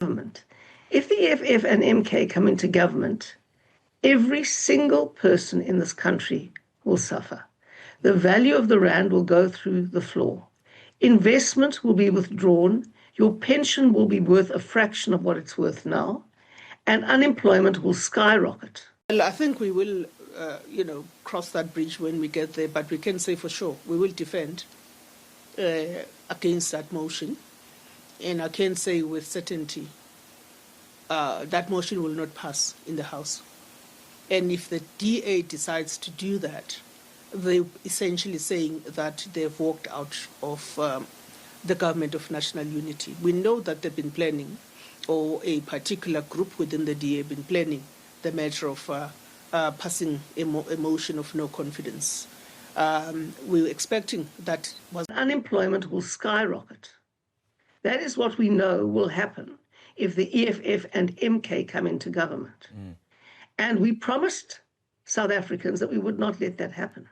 Government. If the EFF and MK come into government, every single person in this country will suffer. The value of the rand will go through the floor. Investment will be withdrawn. Your pension will be worth a fraction of what it's worth now, and unemployment will skyrocket. Well, I think we will, cross that bridge when we get there, but we can say for sure we will defend against that motion. And I can say with certainty that motion will not pass in the House. And if the DA decides to do that, they're essentially saying that they've walked out of the government of national unity. We know that they've been planning, or a particular group within the DA have been planning the matter of passing a motion of no confidence. We were expecting that was... Unemployment will skyrocket. That is what we know will happen if the EFF and MK come into government. And we promised South Africans that we would not let that happen.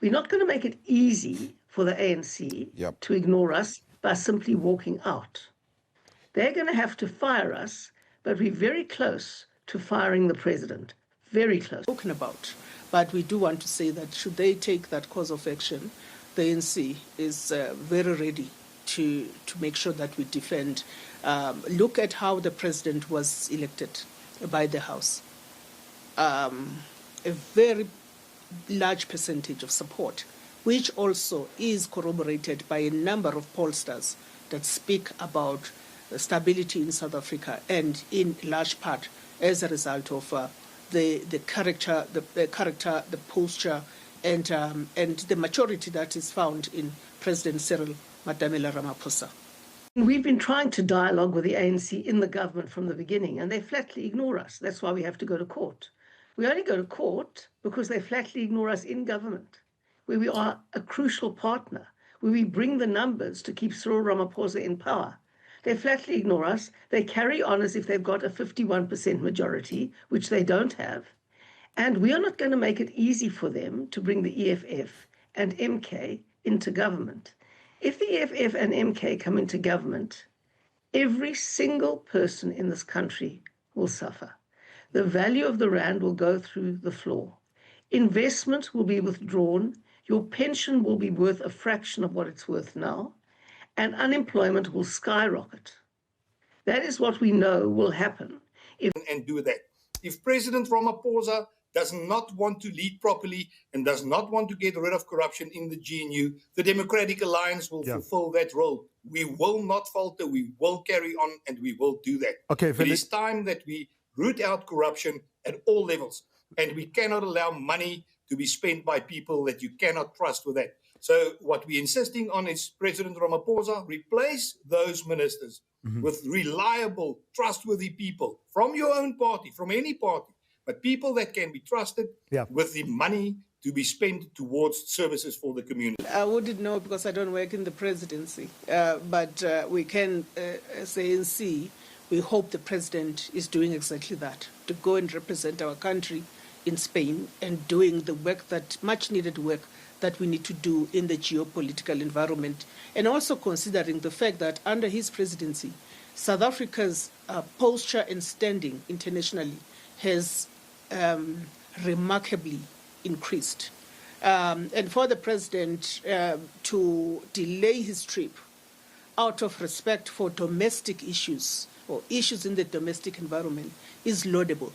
We're not going to make it easy for the ANC to ignore us by simply walking out. They're going to have to fire us, but we're very close to firing the president. Very close. Spoken about. But we do want to say that should they take that course of action, the ANC is very ready to make sure that we defend. Look at how the president was elected by the House. A very large percentage of support, which also is corroborated by a number of pollsters that speak about stability in South Africa, and in large part as a result of the character, the posture, and the maturity that is found in President Cyril Matamela Ramaphosa. We've been trying to dialogue with the ANC in the government from the beginning, and they flatly ignore us. That's why we have to go to court. We only go to court because they flatly ignore us in government, where we are a crucial partner, where we bring the numbers to keep Cyril Ramaphosa in power. They flatly ignore us. They carry on as if they've got a 51% majority, which they don't have. And we are not going to make it easy for them to bring the EFF and MK into government. If the EFF and MK come into government, every single person in this country will suffer. The value of the rand will go through the floor. Investment will be withdrawn. Your pension will be worth a fraction of what it's worth now, and unemployment will skyrocket. That is what we know will happen. And do that. If President Ramaphosa does not want to lead properly and does not want to get rid of corruption in the GNU, the Democratic Alliance will fulfill that role. We will not falter, we will carry on, and we will do that. Okay, it is time that we root out corruption at all levels, and we cannot allow money to be spent by people that you cannot trust with that. So what we're insisting on is President Ramaphosa, replace those ministers with reliable, trustworthy people from your own party, from any party, but people that can be trusted with the money to be spent towards services for the community. I wouldn't know because I don't work in the presidency, but we can say and see, we hope the president is doing exactly that, to go and represent our country in Spain and doing the work, that much needed work that we need to do in the geopolitical environment, and also considering the fact that under his presidency, South Africa's posture and standing internationally has remarkably increased. And for the president to delay his trip out of respect for domestic issues or issues in the domestic environment is laudable.